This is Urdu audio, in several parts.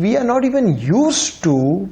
we are not even used to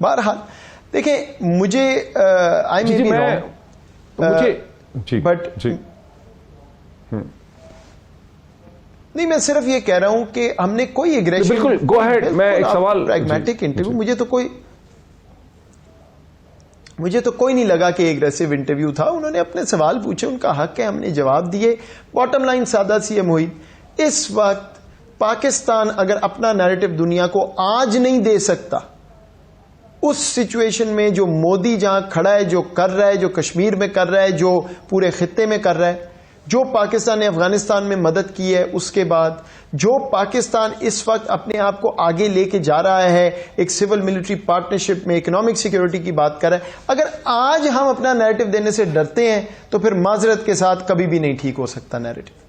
بہرحال دیکھیں مجھے آئی مے بی رانگ بٹ نہیں، میں صرف یہ کہہ رہا ہوں کہ ہم نے کوئی ایگریشن، بالکل گو ہیڈ، میں ایک سوال، پریگمیٹک انٹرویو، مجھے تو کوئی نہیں لگا کہ ایگریسو انٹرویو تھا. انہوں نے اپنے سوال پوچھے، ان کا حق ہے، ہم نے جواب دیے. باٹم لائن سادہ سی ہے محیط، اس وقت پاکستان اگر اپنا نیریٹو دنیا کو آج نہیں دے سکتا، اس سچویشن میں جو مودی جہاں کھڑا ہے، جو کر رہا ہے، جو کشمیر میں کر رہا ہے، جو پورے خطے میں کر رہا ہے، جو پاکستان نے افغانستان میں مدد کی ہے، اس کے بعد جو پاکستان اس وقت اپنے آپ کو آگے لے کے جا رہا ہے ایک سول ملٹری پارٹنرشپ میں، اکنامک سیکیورٹی کی بات کر رہا ہے، اگر آج ہم اپنا نیریٹو دینے سے ڈرتے ہیں تو پھر معذرت کے ساتھ کبھی بھی نہیں ٹھیک ہو سکتا نیریٹو.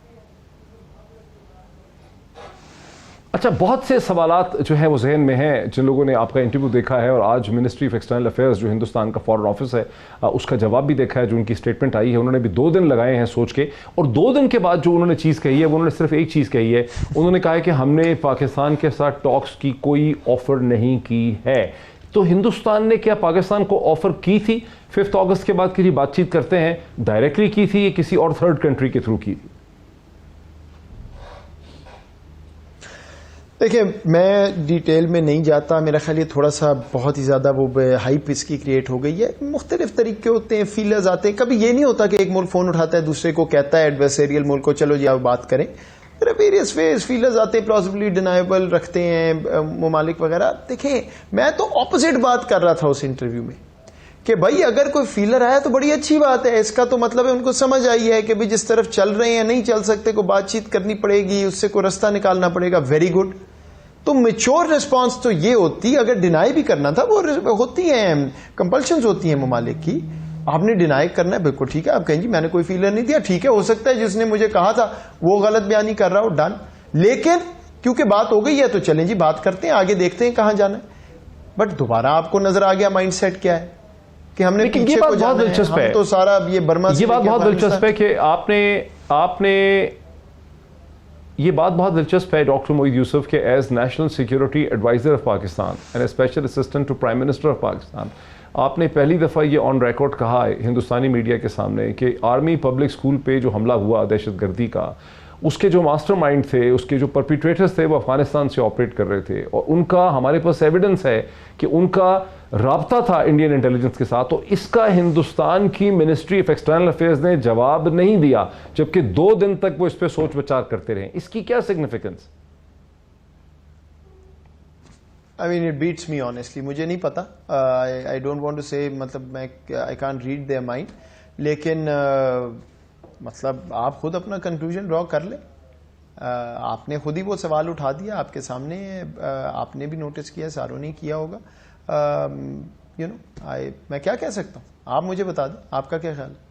اچھا، بہت سے سوالات جو ہیں وہ ذہن میں ہیں جن لوگوں نے آپ کا انٹرویو دیکھا ہے اور آج منسٹری آف ایکسٹرنل افیئرز جو ہندوستان کا فارن آفس ہے اس کا جواب بھی دیکھا ہے، جو ان کی سٹیٹمنٹ آئی ہے. انہوں نے بھی 2 دن لگائے ہیں سوچ کے، اور 2 دن کے بعد جو انہوں نے چیز کہی ہے وہ انہوں نے صرف ایک چیز کہی ہے. انہوں نے کہا ہے کہ ہم نے پاکستان کے ساتھ ٹاکس کی کوئی آفر نہیں کی ہے. تو ہندوستان نے کیا پاکستان کو آفر کی تھی 5 اگست کے بعد کی بات چیت کرتے ہیں، ڈائریکٹلی کی تھی یا کسی اور تھرڈ کنٹری کے تھرو کی تھی؟ دیکھیں میں ڈیٹیل میں نہیں جاتا، میرا خیال یہ تھوڑا سا بہت ہی زیادہ وہ ہائپ اس کی کریٹ ہو گئی ہے. مختلف طریقے ہوتے ہیں، فیلرز آتے ہیں. کبھی یہ نہیں ہوتا کہ ایک ملک فون اٹھاتا ہے دوسرے کو کہتا ہے ایڈورسریل ملک کو چلو جی آپ بات کریں. ویریس ویز فیلرز آتے ہیں، پلازیبلی ڈینائبل رکھتے ہیں ممالک وغیرہ. دیکھیں میں تو اپوزٹ بات کر رہا تھا اس انٹرویو میں کہ بھائی اگر کوئی فیلر آیا تو بڑی اچھی بات ہے، اس کا تو مطلب ہے ان کو سمجھ آئی ہے کہ بھائی جس طرف چل رہے ہیں نہیں چل سکتے، کو بات چیت کرنی پڑے گی، اس سے کوئی رستہ نکالنا پڑے گا. Very good. تو میچور ریسپانس تو یہ ہوتی، اگر ڈینائی بھی کرنا تھا وہ ہوتی ہیں، کمپلشنز ہوتی ہیں ممالک کی. آپ نے ڈینائی کرنا ہے، بالکل ٹھیک ہے. آپ کہیں جی میں نے کوئی فیلر نہیں دیا، ٹھیک ہے، ہو سکتا ہے جس نے مجھے کہا تھا وہ غلط بیانی کر رہا ہو، ڈن. لیکن کیونکہ بات ہو گئی ہے تو چلیں جی بات کرتے ہیں، آگے دیکھتے ہیں کہاں جانا ہے. بٹ دوبارہ آپ کو نظر آ گیا مائنڈ سیٹ کیا ہے کہ ہم نے پیچھے کو جانا ہے. ہم تو سارا یہ برما سے، یہ بات بہت دلچسپ ہے کہ آپ نے یہ بات بہت دلچسپ ہے ڈاکٹر موید یوسف کے as national security adviser of Pakistan and special assistant to prime minister of Pakistan, آپ نے پہلی دفعہ یہ آن ریکارڈ کہا ہے ہندوستانی میڈیا کے سامنے کہ آرمی پبلک اسکول پہ جو حملہ ہوا دہشت گردی کا، اس کے جو ماسٹر مائنڈ تھے، اس کے جو پرپیٹریٹرز تھے وہ افغانستان سے آپریٹ کر رہے تھے، اور ان کا ہمارے پاس ایویڈنس ہے کہ ان کا رابطہ تھا انڈین انٹیلیجنس کے ساتھ. تو اس کا ہندوستان کی منسٹری آف ایکسٹرنل افیئرز نے جواب نہیں دیا، جبکہ 2 دن تک وہ اس پہ سوچ بچار کرتے رہے. اس کی کیا significance? I mean it beats me honestly. مجھے نہیں پتا. I don't want to say مطلب I can't read their mind. لیکن مطلب آپ خود اپنا کنکلوژن ڈرا کر لیں. آپ نے خود ہی وہ سوال اٹھا دیا، آپ کے سامنے آپ نے بھی نوٹس کیا، ساروں نے کیا ہوگا. میں کیا کہہ سکتا ہوں، آپ مجھے بتا دیں آپ کا کیا خیال ہے.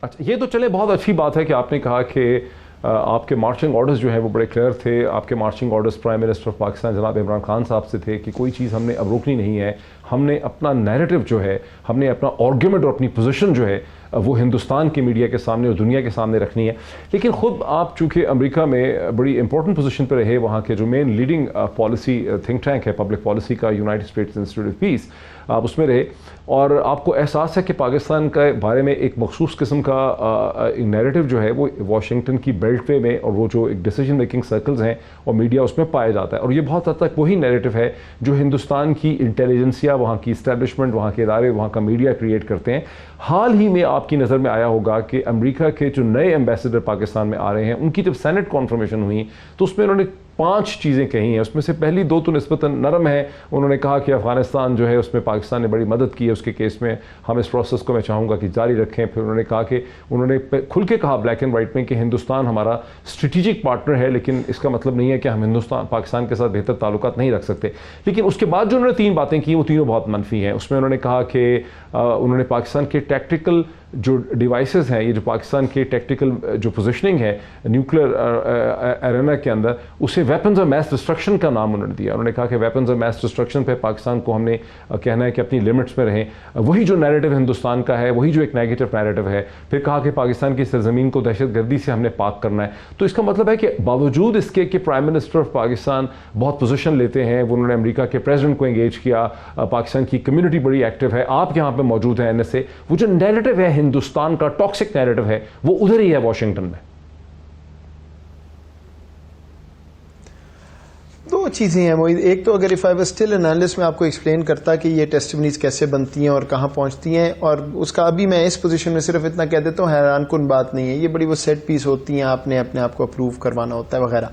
اچھا، یہ تو چلے بہت اچھی بات ہے کہ آپ نے کہا کہ آپ کے مارچنگ آرڈرز جو ہیں وہ بڑے کلیئر تھے. آپ کے marching orders prime minister of Pakistan جناب عمران خان صاحب سے تھے کہ کوئی چیز ہم نے اب روکنی نہیں ہے، ہم نے اپنا نیریٹو جو ہے، ہم نے اپنا آرگیومنٹ اور اپنی پوزیشن جو ہے وہ ہندوستان کی میڈیا کے سامنے اور دنیا کے سامنے رکھنی ہے. لیکن خود آپ چونکہ امریکہ میں بڑی امپورٹنٹ پوزیشن پہ رہے، وہاں کے جو مین لیڈنگ پالیسی تھنک ٹینک ہے پبلک پالیسی کا، United States institute of peace, آپ اس میں رہے، اور آپ کو احساس ہے کہ پاکستان کے بارے میں ایک مخصوص قسم کا نیریٹو جو ہے وہ واشنگٹن کی بیلٹ وے میں، اور وہ جو ایک ڈیسیجن میکنگ سرکلز ہیں اور میڈیا اس میں پایا جاتا ہے، اور یہ بہت حد تک وہی نیریٹو ہے جو ہندوستان کی انٹیلیجنسیا، وہاں کی اسٹیبلشمنٹ، وہاں کے ادارے، وہاں کا میڈیا کریٹ کرتے ہیں. حال ہی میں آپ کی نظر میں آیا ہوگا کہ امریکہ کے جو نئے ایمبیسڈر پاکستان میں آ رہے ہیں، ان کی جب سینٹ کانفرمیشن ہوئی تو اس میں انہوں نے 5 چیزیں کہی ہیں. اس میں سے پہلی 2 تو نسبتاً نرم ہے. انہوں نے کہا کہ افغانستان جو ہے اس میں پاکستان نے بڑی مدد کی ہے اس کے کیس میں، ہم اس پروسیس کو میں چاہوں گا کہ جاری رکھیں. پھر انہوں نے کہا کہ انہوں نے کھل کے کہا بلیک اینڈ وائٹ میں کہ ہندوستان ہمارا اسٹریٹجک پارٹنر ہے، لیکن اس کا مطلب نہیں ہے کہ ہم پاکستان کے ساتھ بہتر تعلقات نہیں رکھ سکتے. لیکن اس کے بعد جو انہوں نے 3 باتیں کی وہ تینوں بہت منفی ہیں. اس میں انہوں نے کہا کہ انہوں نے پاکستان کے ٹیکٹیکل جو ڈیوائسز ہیں, یہ جو پاکستان کے ٹیکٹیکل جو پوزیشننگ ہے نیوکلیر ایرینا کے اندر, اسے ویپنز آف میس ڈسٹرکشن کا نام انہوں نے دیا. انہوں نے کہا کہ ویپنز آف میس ڈسٹرکشن پہ پاکستان کو ہم نے کہنا ہے کہ اپنی لمٹس میں رہیں. وہی جو نیریٹو ہندوستان کا ہے, وہی جو ایک نیگیٹو نیریٹو ہے. پھر کہا کہ پاکستان کی سرزمین کو دہشت گردی سے ہم نے پاک کرنا ہے. تو اس کا مطلب ہے کہ باوجود اس کے کہ پرائم منسٹر آف پاکستان بہت پوزیشن لیتے ہیں, انہوں نے امریکہ کے پریزیڈنٹ کو انگیج کیا, پاکستان کی کمیونٹی بڑی ایکٹیو ہے, آپ یہاں پہ موجود ہیں NSA, وہ جو نیریٹو ہے ہندوستان کا ٹاکسک نیریٹو ہے وہ ادھر ہی ہے واشنگٹن میں. دو چیزیں ہیں موید. ایک تو اگر if I was still an analyst میں آپ کو ایکسپلین کرتا کہ یہ ٹیسٹیمنیز کیسے بنتی ہیں اور کہاں پہنچتی ہیں, اور اس کا ابھی میں اس پوزیشن میں صرف اتنا کہہ دیتا ہوں, حیران کن بات نہیں ہے, یہ بڑی وہ سیٹ پیس ہوتی ہیں, آپ نے اپنے آپ کو اپروو کروانا ہوتا ہے وغیرہ.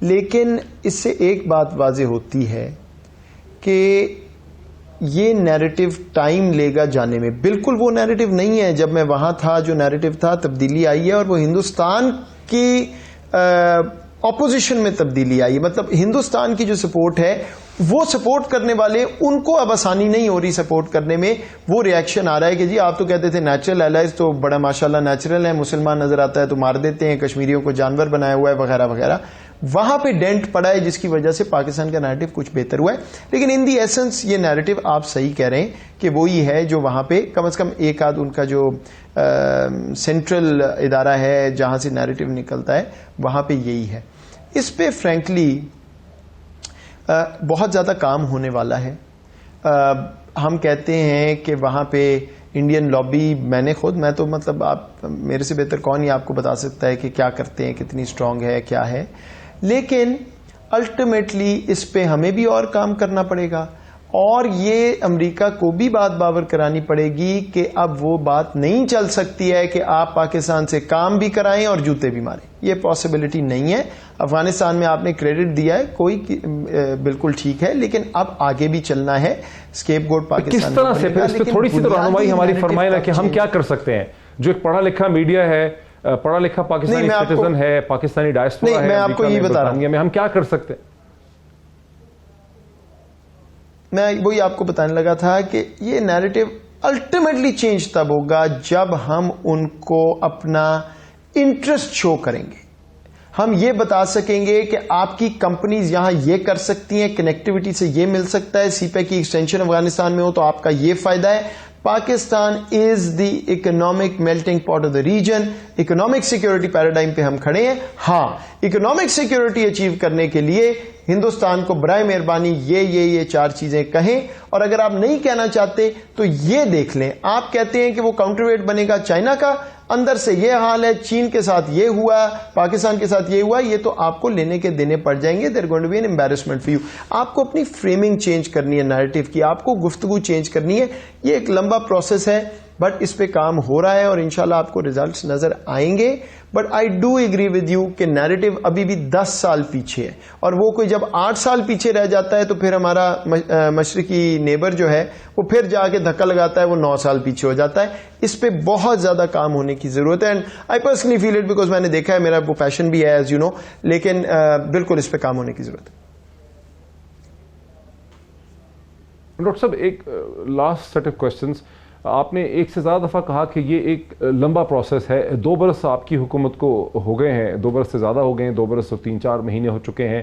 لیکن اس سے ایک بات واضح ہوتی ہے کہ یہ نیریٹو ٹائم لے گا جانے میں. بالکل وہ نیریٹو نہیں ہے جب میں وہاں تھا جو نیریٹو تھا, تبدیلی آئی ہے, اور وہ ہندوستان کی اپوزیشن میں تبدیلی آئی ہے. مطلب ہندوستان کی جو سپورٹ ہے, وہ سپورٹ کرنے والے ان کو اب آسانی نہیں ہو رہی سپورٹ کرنے میں. وہ ریئیکشن آ رہا ہے کہ جی آپ تو کہتے تھے نیچرل الائز تو بڑا ماشاءاللہ نیچرل ہے, مسلمان نظر آتا ہے تو مار دیتے ہیں, کشمیریوں کو جانور بنایا ہوا ہے وغیرہ وغیرہ. وہاں پہ ڈینٹ پڑا ہے جس کی وجہ سے پاکستان کا نیریٹو کچھ بہتر ہوا ہے. لیکن ان دی ایسنس یہ نیریٹو آپ صحیح کہہ رہے ہیں کہ وہی ہے جو وہاں پہ کم از کم ایک آدھ ان کا جو سینٹرل ادارہ ہے جہاں سے نیریٹو نکلتا ہے وہاں پہ یہی ہے. اس پہ فرینکلی بہت زیادہ کام ہونے والا ہے. ہم کہتے ہیں کہ وہاں پہ انڈین لابی, میں تو مطلب آپ میرے سے بہتر کون ہی آپ کو بتا سکتا ہے کہ کیا کرتے ہیں, کتنی اسٹرانگ ہے, کیا ہے. لیکن الٹیمیٹلی اس پہ ہمیں بھی اور کام کرنا پڑے گا, اور یہ امریکہ کو بھی بات باور کرانی پڑے گی کہ اب وہ بات نہیں چل سکتی ہے کہ آپ پاکستان سے کام بھی کرائیں اور جوتے بھی ماریں. یہ پاسبلٹی نہیں ہے. افغانستان میں آپ نے کریڈٹ دیا ہے, کوئی بالکل ٹھیک ہے, لیکن اب آگے بھی چلنا ہے. اسکیپ گوڈ پاکستان کس طرح سے پھر اس پہ تھوڑی سی رہنمائی ہماری فرمائے نا کہ ہم کیا کر سکتے ہیں. جو ایک پڑھا لکھا میڈیا ہے, پڑھا لکھا پاکستانی سٹیزن ہے, پاکستانی ڈائسپورا ہے, میں آپ کو یہ بتا رہا ہوں, ہم کیا کر سکتے ہیں. میں وہی آپ کو بتانے لگا تھا کہ یہ نیریٹو الٹیمیٹلی چینج تب ہوگا جب ہم ان کو اپنا انٹرسٹ شو کریں گے. ہم یہ بتا سکیں گے کہ آپ کی کمپنیز یہاں یہ کر سکتی ہیں, کنیکٹیوٹی سے یہ مل سکتا ہے, سی پیک کی ایکسٹینشن افغانستان میں ہو تو آپ کا یہ فائدہ ہے. پاکستان از the economic melting part of the region. Economic security paradigm پہ ہم کھڑے ہیں. ہاں, اکنامک سیکورٹی اچیو کرنے کے لیے ہندوستان کو برائے مہربانی یہ 4 چیزیں کہیں, اور اگر آپ نہیں کہنا چاہتے تو یہ دیکھ لیں. آپ کہتے ہیں کہ وہ کاؤنٹر ویٹ بنے گا چائنا کا, اندر سے یہ حال ہے, چین کے ساتھ یہ ہوا, پاکستان کے ساتھ یہ ہوا, یہ تو آپ کو لینے کے دینے پڑ جائیں گے. They're going to be an embarrassment for you. آپ کو اپنی فریمنگ چینج کرنی ہے نیریٹو کی, آپ کو گفتگو چینج کرنی ہے. یہ ایک لمبا پروسیس ہے, بٹ اس پہ کام ہو رہا ہے اور انشاءاللہ آپ کو ریزلٹس نظر آئیں گے. But I do agree with you کہ نیریٹو ابھی بھی 10 سال پیچھے ہے, اور وہ کوئی جب 8 سال پیچھے رہ جاتا ہے تو پھر ہمارا مشرقی نیبر جو ہے وہ پھر جا کے دھکا لگاتا ہے, وہ 9 سال پیچھے ہو جاتا ہے. اس پہ بہت زیادہ کام ہونے کی ضرورت ہے. And I personally feel it because میں نے دیکھا ہے, میرا وہ پیشن بھی ہے ایز یو نو, لیکن بالکل اس پہ کام ہونے کی ضرورت ہے. ڈاکٹر صاحب, ایک لاسٹ سیٹ آف کوشچنس. آپ نے ایک سے زیادہ دفعہ کہا کہ یہ ایک لمبا پروسیس ہے. 2 برس آپ کی حکومت کو ہو گئے ہیں, 2 برس سے زیادہ ہو گئے ہیں, 2 برس تو 3-4 مہینے ہو چکے ہیں.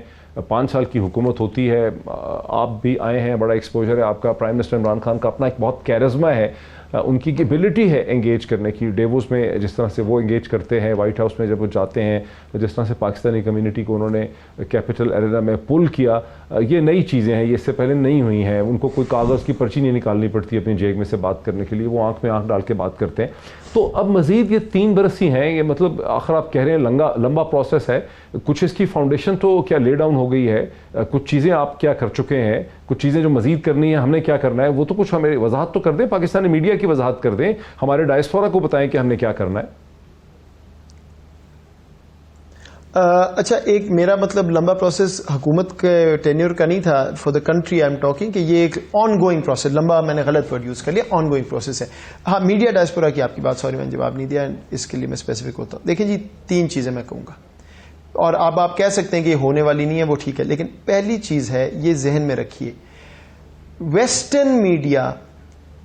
5 سال کی حکومت ہوتی ہے, آپ بھی آئے ہیں, بڑا ایکسپوجر ہے آپ کا. پرائم منسٹر عمران خان کا اپنا ایک بہت کیرزما ہے, ان کی ایبلٹی ہے انگیج کرنے کی. ڈیووس میں جس طرح سے وہ انگیج کرتے ہیں, وائٹ ہاؤس میں جب وہ جاتے ہیں, جس طرح سے پاکستانی کمیونٹی کو انہوں نے کیپٹل ایرینا میں پل کیا, یہ نئی چیزیں ہیں, یہ اس سے پہلے نہیں ہوئی ہیں. ان کو کوئی کاغذ کی پرچی نہیں نکالنی پڑتی اپنی جیب میں سے بات کرنے کے لیے, وہ آنکھ میں آنکھ ڈال کے بات کرتے ہیں. تو اب مزید یہ 3 برس ہی ہیں, یہ مطلب آخر آپ کہہ رہے ہیں لمبا پروسیس ہے. کچھ اس کی فاؤنڈیشن تو کیا لے ڈاؤن ہو گئی ہے, کچھ چیزیں آپ کیا کر چکے ہیں, کچھ چیزیں جو مزید کرنی ہے, ہم نے کیا کرنا ہے, وہ تو کچھ ہمیں وضاحت تو کر دیں, پاکستانی میڈیا کی وضاحت کر دیں, ہمارے ڈائسپورا کو بتائیں کہ ہم نے کیا کرنا ہے. اچھا, ایک میرا مطلب لمبا پروسیس حکومت کے ٹینیور کا نہیں تھا. For the country I am talking کہ یہ ایک آن گوئنگ پروسیس. لمبا میں نے غلط ورڈ یوز کر لیا, آن گوئنگ پروسیس ہے. ہاں, میڈیا ڈائسپورا کی آپ کی بات, سوری میں نے جواب نہیں دیا, اس کے لیے میں اسپیسیفک ہوتا ہوں. دیکھیں جی, 3 چیزیں میں کہوں گا, اور اب آپ کہہ سکتے ہیں کہ یہ ہونے والی نہیں ہے, وہ ٹھیک ہے. لیکن پہلی چیز ہے, یہ ذہن میں رکھیے, ویسٹرن میڈیا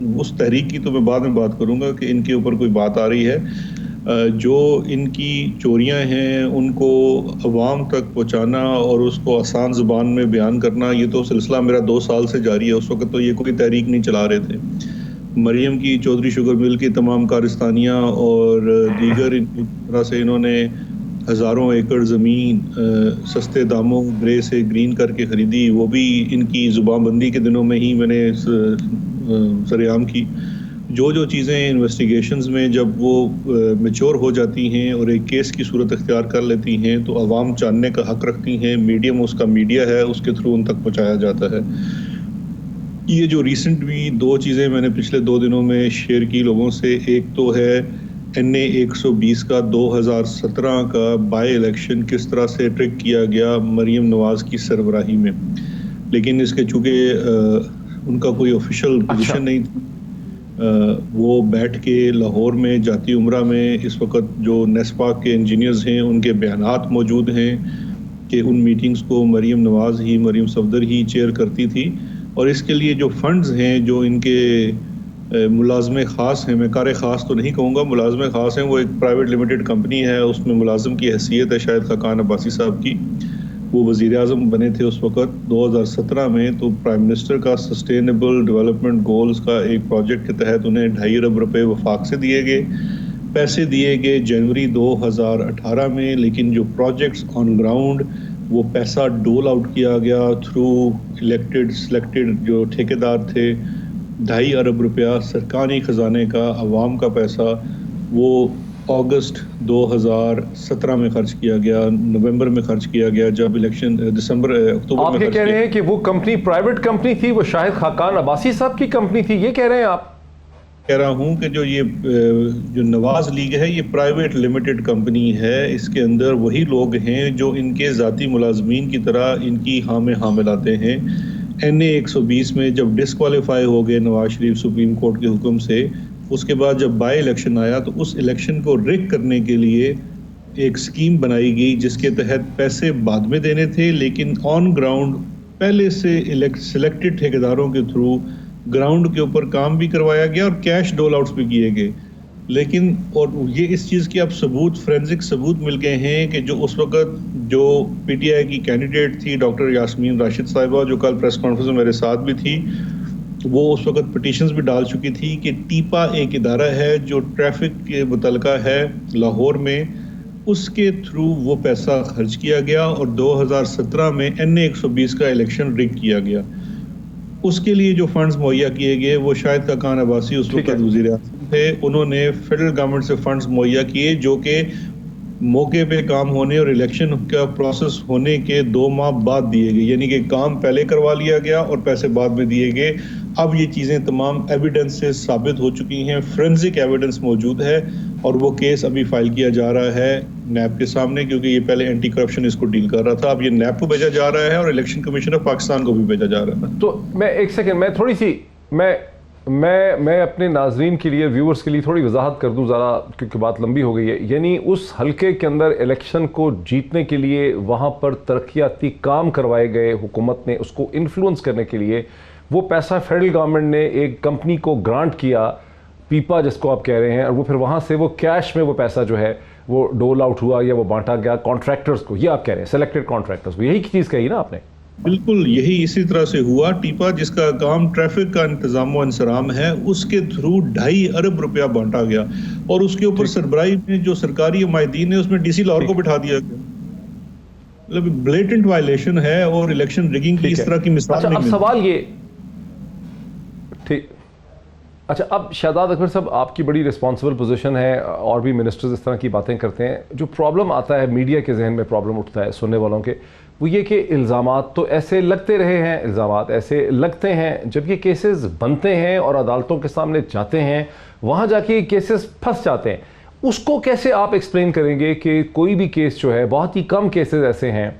اس تحریک کی تو میں بعد میں بات کروں گا کہ ان کے اوپر کوئی بات آ رہی ہے. جو ان کی چوریاں ہیں ان کو عوام تک پہنچانا اور اس کو آسان زبان میں بیان کرنا، یہ تو سلسلہ میرا 2 سال سے جاری ہے. اس وقت تو یہ کوئی تحریک نہیں چلا رہے تھے. مریم کی چودھری شوگر مل کی تمام کارستانیاں اور دیگر طرح سے انہوں نے ہزاروں ایکڑ زمین سستے داموں گرے سے گرین کر کے خریدی. وہ بھی ان کی زبان بندی کے دنوں میں ہی میں نے سرعام کی. جو چیزیں انویسٹیگیشنز میں جب وہ میچور ہو جاتی ہیں اور ایک کیس کی صورت اختیار کر لیتی ہیں تو عوام جاننے کا حق رکھتی ہیں. میڈیم اس کا میڈیا ہے، اس کے تھرو ان تک پہنچایا جاتا ہے. یہ جو ریسنٹ بھی 2 چیزیں میں نے پچھلے 2 دنوں میں شیئر کی لوگوں سے، ایک تو ہے NA 120 کا 2017 کا بائی الیکشن کس طرح سے ٹرک کیا گیا مریم نواز کی سربراہی میں، لیکن اس کے چونکہ ان کا کوئی آفیشیل پوزیشن نہیں تھی. وہ بیٹھ کے لاہور میں جاتی عمرہ میں اس وقت جو نیسپاک کے انجینئرز ہیں ان کے بیانات موجود ہیں کہ ان میٹنگز کو مریم نواز ہی، مریم صفدر ہی چیئر کرتی تھی. اور اس کے لیے جو فنڈز ہیں جو ان کے ملازم خاص ہیں، میں کار خاص تو نہیں کہوں گا، ملازم خاص ہیں، وہ ایک پرائیویٹ لمیٹڈ کمپنی ہے، اس میں ملازم کی حیثیت ہے شاہد خاقان عباسی صاحب کی. وہ وزیر اعظم بنے تھے اس وقت 2017 میں. تو پرائم منسٹر کا سسٹینیبل ڈیولپمنٹ گولز کا ایک پروجیکٹ کے تحت انہیں 2.5 ارب روپے وفاق سے دیے گئے. پیسے دیے گئے جنوری 2018 میں، لیکن جو پروجیکٹس آن گراؤنڈ وہ پیسہ ڈول آؤٹ کیا گیا تھرو سلیکٹڈ جو ٹھیکیدار تھے. 2.5 ارب روپیہ سرکاری خزانے کا، عوام کا پیسہ، وہ اگست 2017 میں خرچ کیا گیا، نومبر میں خرچ کیا گیا جب الیکشن اکتوبر میں. آپ یہ کہہ رہے ہیں کہ وہ کمپنی پرائیویٹ کمپنی تھی، وہ شاہد خاقان عباسی صاحب کی کمپنی تھی، یہ کہہ رہے ہیں آپ؟ کہہ رہا ہوں کہ جو نواز لیگ ہے یہ پرائیویٹ لمیٹڈ کمپنی ہے. اس کے اندر وہی لوگ ہیں جو ان کے ذاتی ملازمین کی طرح ان کی حاملاتے ہیں. NA 120 میں جب ڈسکوالیفائی ہو گئے نواز شریف سپریم کورٹ کے حکم سے، اس کے بعد جب بائی الیکشن آیا تو اس الیکشن کو ریگ کرنے کے لیے ایک سکیم بنائی گئی جس کے تحت پیسے بعد میں دینے تھے، لیکن آن گراؤنڈ پہلے سے سلیکٹڈ ٹھیکیداروں کے تھرو گراؤنڈ کے اوپر کام بھی کروایا گیا اور کیش ڈول آؤٹس بھی کیے گئے. لیکن اور یہ اس چیز کے اب ثبوت، فورینزک ثبوت مل گئے ہیں کہ جو اس وقت جو PTI کی کینڈیڈیٹ تھی ڈاکٹر یاسمین راشد صاحبہ، جو کل پریس کانفرنس میں میرے ساتھ بھی تھی، وہ اس وقت پٹیشنز بھی ڈال چکی تھی کہ ٹیپا ایک ادارہ ہے جو ٹریفک کے متعلقہ ہے لاہور میں، اس کے تھرو وہ پیسہ خرچ کیا گیا اور 2017 میں NA 120 کا الیکشن ریگ کیا گیا. اس کے لیے جو فنڈز مہیا کیے گئے وہ شاہد خاقان عباسی اس وقت وزیر اعظم تھے، انہوں نے فیڈرل گورنمنٹ سے فنڈز مہیا کیے جو کہ موقع پہ کام ہونے اور الیکشن کا پروسیس ہونے کے 2 ماہ بعد دیے گئے. یعنی کہ کام پہلے کروا لیا گیا اور پیسے بعد میں دیے گئے. اب یہ چیزیں تمام ایویڈنس سے ثابت ہو چکی ہیں، فورینزک ایویڈنس موجود ہے اور وہ کیس ابھی فائل کیا جا رہا ہے نیب کے سامنے، کیونکہ یہ پہلے اینٹی کرپشن اس کو ڈیل کر رہا تھا، اب یہ نیب کو بھیجا جا رہا ہے اور الیکشن کمیشن آف پاکستان کو بھی بھیجا جا رہا ہے. تو میں ایک سیکنڈ، میں تھوڑی سی میں اپنے ناظرین کے لیے، ویورز کے لیے تھوڑی وضاحت کر دوں ذرا، کیونکہ بات لمبی ہو گئی ہے. یعنی اس حلقے کے اندر الیکشن کو جیتنے کے لیے وہاں پر ترقیاتی کام کروائے گئے، حکومت نے اس کو انفلوئنس کرنے کے لیے وہ پیسہ فیڈرل گورنمنٹ نے ایک کمپنی کو گرانٹ کیا، پیپا جس کو آپ کہہ رہے ہیں، اور وہ پھر وہاں سے وہ کیش میں وہ پیسہ جو ہے وہ ڈول آؤٹ ہوا یا وہ بانٹا گیا کانٹریکٹرز کو. یہ آپ کہہ رہے ہیں سلیکٹڈ کانٹریکٹرز کو، یہی چیز کہی نا آپ نے؟ بالکل یہی اسی طرح سے ہوا. ٹیپا جس کا کام ٹریفک کا انتظام و انصرام ہے، اس کے تھرو 2.5 ارب روپیہ بانٹا گیا اور اس کے اوپر سربراہی میں جو سرکاری عمائدین ہے اس میں DC لاہور کو بٹھا دیا گیا. مطلب بلیٹنٹ وائلیشن ہے اور الیکشن ریگنگ کی اس طرح کی مثال نہیں. اب سوال یہ ٹھیک، اچھا اب شہزاد اکبر صاحب آپ کی بڑی رسپانسبل پوزیشن ہے اور بھی منسٹرز اس طرح کی باتیں کرتے ہیں. جو پرابلم آتا ہے میڈیا کے ذہن میں، پرابلم اٹھتا ہے سننے والوں کے، وہ یہ کہ الزامات تو ایسے لگتے رہے ہیں، الزامات ایسے لگتے ہیں، جب یہ کیسز بنتے ہیں اور عدالتوں کے سامنے جاتے ہیں وہاں جا کے یہ کیسز پھنس جاتے ہیں. اس کو کیسے آپ ایکسپلین کریں گے کہ کوئی بھی کیس جو ہے، بہت ہی کم کیسز ایسے ہیں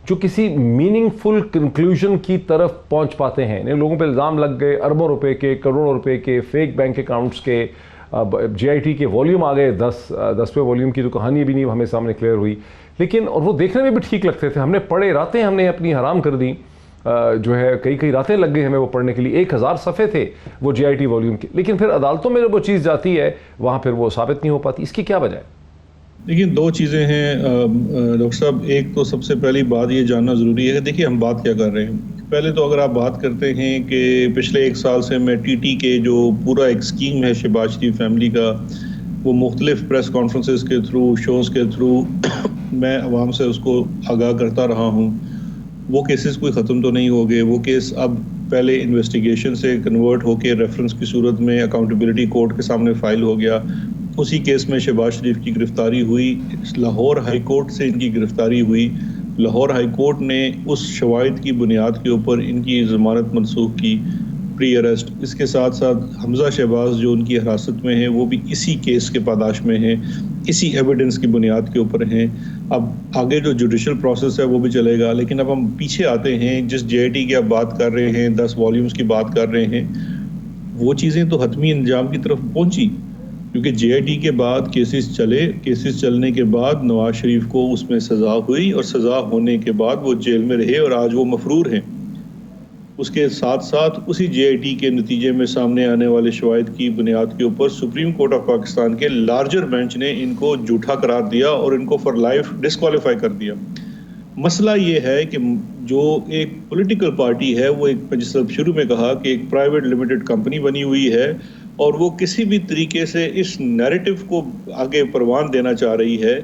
جو کسی میننگ فل کنکلوژن کی طرف پہنچ پاتے ہیں؟ لوگوں پہ الزام لگ گئے اربوں روپے کے، کروڑوں روپے کے، فیک بینک اکاؤنٹس کے، GIT کے والیوم آ گئے 10ویں والیوم کی تو کہانی بھی نہیں ہمیں سامنے کلیئر ہوئی، لیکن اور وہ دیکھنے میں بھی ٹھیک لگتے تھے، ہم نے پڑھے، راتیں ہم نے اپنی حرام کر دیں. جو ہے کئی راتیں لگ گئی ہمیں وہ پڑھنے کے لیے. 1000 صفحے تھے وہ GIT والیوم کے, لیکن پھر عدالتوں میں جب وہ چیز جاتی ہے وہاں پھر وہ ثابت نہیں ہو پاتی. اس کی کیا وجہ ہے؟ دیکھیے دو چیزیں ہیں ڈاکٹر صاحب. ایک تو سب سے پہلی بات یہ جاننا ضروری ہے کہ دیکھیے ہم بات کیا کر رہے ہیں. پہلے تو اگر آپ بات کرتے ہیں کہ پچھلے 1 سال سے میں TT کے جو پورا ایک اسکیم ہے شہباز شریف فیملی کا, وہ مختلف پریس کانفرنسز کے تھرو, شوز کے تھرو میں عوام سے اس کو آگاہ کرتا رہا ہوں. وہ کیسز کوئی ختم تو نہیں ہو گئے. وہ کیس اب پہلے انویسٹیگیشن سے کنورٹ ہو کے ریفرنس کی صورت میں اکاؤنٹیبلٹی کورٹ کے سامنے فائل ہو گیا. اسی کیس میں شہباز شریف کی گرفتاری ہوئی, لاہور ہائی کورٹ سے ان کی گرفتاری ہوئی. لاہور ہائی کورٹ نے اس شواہد کی بنیاد کے اوپر ان کی ضمانت منسوخ کی پری اریسٹ. اس کے ساتھ ساتھ حمزہ شہباز جو ان کی حراست میں ہیں وہ بھی اسی کیس کے پاداش میں ہیں, اسی ایویڈنس کی بنیاد کے اوپر ہیں. اب آگے جو جوڈیشل پروسیس ہے وہ بھی چلے گا, لیکن اب ہم پیچھے آتے ہیں. جس GIT کی آپ بات کر رہے ہیں, 10 والیومز کی بات کر رہے ہیں, وہ چیزیں تو حتمی انجام کی طرف پہنچی, کیونکہ GIT کے بعد کیسز چلے. کیسز چلنے کے بعد نواز شریف کو اس میں سزا ہوئی, اور سزا ہونے کے بعد وہ جیل میں رہے اور آج وہ مفرور ہیں. اس کے ساتھ ساتھ اسی GIT کے نتیجے میں سامنے آنے والے شواہد کی بنیاد کے اوپر سپریم کورٹ آف پاکستان کے لارجر بینچ نے ان کو جھوٹا قرار دیا اور ان کو فار لائف ڈسکوالیفائی کر دیا. مسئلہ یہ ہے کہ جو ایک پولیٹیکل پارٹی ہے وہ ایک, جس طرح شروع میں کہا کہ ایک پرائیویٹ لمیٹڈ کمپنی بنی ہوئی ہے, اور وہ کسی بھی طریقے سے اس نیریٹو کو آگے پروان دینا چاہ رہی ہے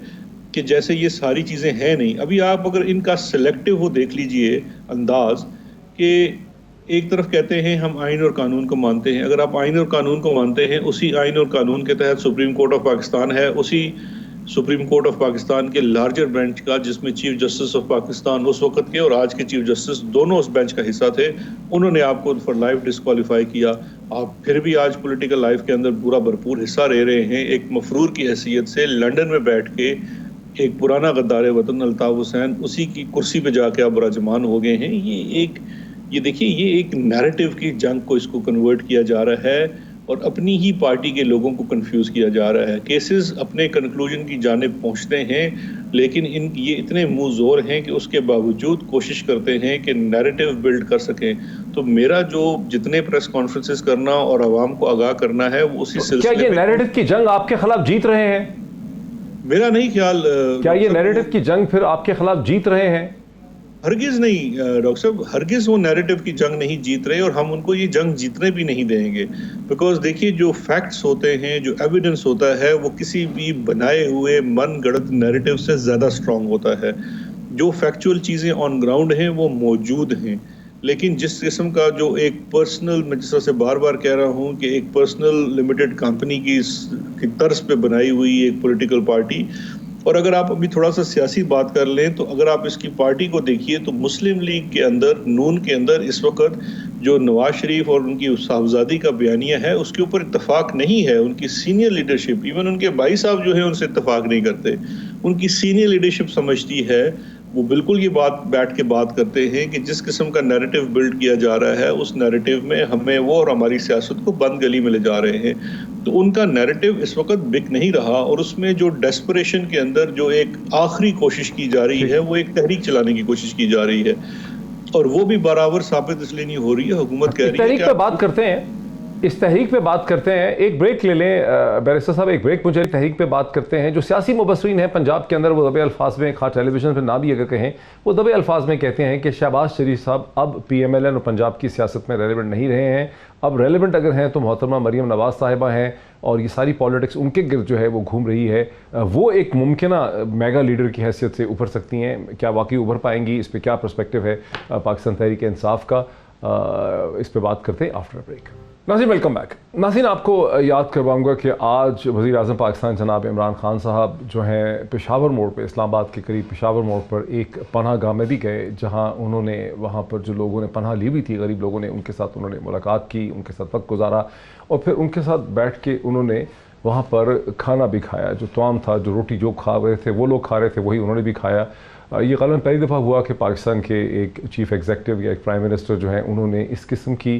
کہ جیسے یہ ساری چیزیں ہیں نہیں. ابھی آپ اگر ان کا سلیکٹو وہ دیکھ لیجئے انداز, کہ ایک طرف کہتے ہیں ہم آئین اور قانون کو مانتے ہیں. اگر آپ آئین اور قانون کو مانتے ہیں, اسی آئین اور قانون کے تحت سپریم کورٹ آف پاکستان ہے, اسی سپریم کورٹ آف پاکستان کے لارجر بینچ کا, جس میں چیف جسٹس آف پاکستان اس وقت کے اور آج کے چیف جسٹس دونوں اس بینچ کا حصہ تھے, انہوں نے آپ کو فار لائف ڈسکوالیفائی کیا. آپ پھر بھی آج پولیٹیکل لائف کے اندر پورا بھرپور حصہ لے رہے ہیں. ایک مفرور کی حیثیت سے لنڈن میں بیٹھ کے ایک پرانا غدار وطن الطاف حسین اسی کی کرسی پہ جا کے آپ براجمان ہو گئے ہیں. یہ دیکھیے یہ ایک نیریٹو کی جنگ کو اس کو کنورٹ کیا جا رہا ہے, اور اپنی ہی پارٹی کے لوگوں کو کنفیوز کیا جا رہا ہے. کیسز اپنے کنکلوژن کی جانب پہنچتے ہیں, لیکن یہ اتنے منہ زور ہیں کہ اس کے باوجود کوشش کرتے ہیں کہ نیریٹو بلڈ کر سکیں. تو میرا جو جتنے پریس کانفرنسز کرنا اور عوام کو آگاہ کرنا ہے وہ اسی سلسلے میں. کیا یہ نیریٹو کی جنگ آپ کے خلاف جیت رہے ہیں؟ میرا نہیں خیال. کیا یہ نیریٹو کی جنگ پھر آپ کے خلاف جیت رہے ہیں؟ ہرگز نہیں ڈاکٹر صاحب, ہرگز وہ نیریٹو کی جنگ نہیں جیت رہے, اور ہم ان کو یہ جنگ جیتنے بھی نہیں دیں گے. بیکاز دیکھیے جو فیکٹس ہوتے ہیں, جو ایویڈنس ہوتا ہے, وہ کسی بھی بنائے ہوئے من گڑت نیریٹو سے زیادہ اسٹرانگ ہوتا ہے. جو فیکچوئل چیزیں آن گراؤنڈ ہیں وہ موجود ہیں. لیکن جس قسم کا جو ایک پرسنل, میں جس طرح سے بار بار کہہ رہا ہوں کہ ایک پرسنل لمیٹڈ کمپنی کی طرز پہ بنائی ہوئی ایک پولیٹیکل پارٹی, اور اگر آپ ابھی تھوڑا سا سیاسی بات کر لیں تو اگر آپ اس کی پارٹی کو دیکھیے تو مسلم لیگ کے اندر, نون کے اندر اس وقت جو نواز شریف اور ان کی صاحبزادی کا بیانیہ ہے اس کے اوپر اتفاق نہیں ہے. ان کی سینئر لیڈرشپ, ایون ان کے بھائی صاحب جو ہیں ان سے اتفاق نہیں کرتے. ان کی سینئر لیڈرشپ سمجھتی ہے, وہ بالکل یہ بات بیٹھ کے بات کرتے ہیں کہ جس قسم کا نیریٹو بلڈ کیا جا رہا ہے اس نیریٹو میں ہمیں وہ اور ہماری سیاست کو بند گلی میں لے جا رہے ہیں. تو ان کا نیریٹو اس وقت بک نہیں رہا, اور اس میں جو ڈیسپریشن کے اندر جو ایک آخری کوشش کی جا رہی ہے وہ ایک تحریک چلانے کی کوشش کی جا رہی ہے, اور وہ بھی برابر ثابت اس لیے نہیں ہو رہی ہے. حکومت کہہ رہی ہے تحریک پہ بات کرتے ہیں, اس تحریک پہ بات کرتے ہیں. ایک بریک لے لیں بیرسٹر صاحب, ایک بریک. مجھے تحریک پہ بات کرتے ہیں. جو سیاسی مبصرین ہیں پنجاب کے اندر وہ دبے الفاظ میں, خاص ٹیلی ویژن پہ نہ بھی اگر کہیں, وہ دبے الفاظ میں کہتے ہیں کہ شہباز شریف صاحب اب PMLN اور پنجاب کی سیاست میں ریلیونٹ نہیں رہے ہیں. اب ریلیونٹ اگر ہیں تو محترمہ مریم نواز صاحبہ ہیں, اور یہ ساری پالیٹکس ان کے گرد جو ہے وہ گھوم رہی ہے. وہ ایک ممکنہ میگا لیڈر کی حیثیت سے ابھر سکتی ہیں. کیا واقعی ابھر پائیں گی؟ اس پہ کیا پرسپیکٹو ہے پاکستان تحریک انصاف کا؟ اس پہ بات کرتے ہیں آفٹر بریک. ناظرین ویلکم بیک. ناظرین آپ کو یاد کرواؤں گا کہ آج وزیر اعظم پاکستان جناب عمران خان صاحب جو ہیں پشاور موڑ پہ, اسلام آباد کے قریب پشاور موڑ پر ایک پناہ گاہ میں بھی گئے, جہاں انہوں نے وہاں پر جو لوگوں نے پناہ لی ہوئی تھی, غریب لوگوں نے, ان کے ساتھ انہوں نے ملاقات کی, ان کے ساتھ وقت گزارا, اور پھر ان کے ساتھ بیٹھ کے انہوں نے وہاں پر کھانا بھی کھایا. جو طعام تھا, جو روٹی جو کھا رہے تھے وہ لوگ کھا رہے تھے, وہی انہوں نے بھی کھایا. یہ غالباً پہلی دفعہ ہوا کہ پاکستان کے ایک چیف ایگزیکٹو یا ایک پرائم منسٹر جو ہیں انہوں نے اس قسم کی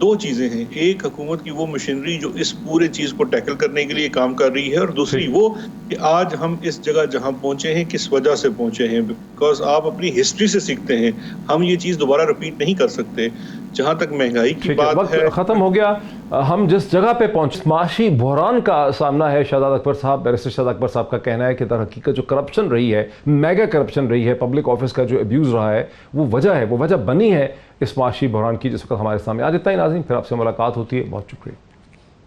دو چیزیں ہیں، ایک حکومت کی وہ مشینری جو اس پورے چیز کو ٹیکل کرنے کے لیے کام کر رہی ہے، اور دوسری وہ کہ آج ہم اس جگہ جہاں پہنچے ہیں کس وجہ سے پہنچے ہیں، بیکاز آپ اپنی ہسٹری سے سیکھتے ہیں، ہم یہ چیز دوبارہ رپیٹ نہیں کر سکتے۔ جہاں تک مہنگائی کی بات ہے، ختم ہو گیا، ہم جس جگہ پہ پہنچے معاشی بحران کا سامنا ہے۔ شہزاد اکبر صاحب، بیرسٹر شہزاد اکبر صاحب کا کہنا ہے کہ در حقیقت جو کرپشن رہی ہے، میگا کرپشن رہی ہے، پبلک آفس کا جو ابیوز رہا ہے، وہ وجہ بنی ہے اس معاشی بحران کی جس وقت ہمارے سامنے۔ آج اتنا ہی ناظرین، پھر آپ سے ملاقات ہوتی ہے، بہت شکریہ۔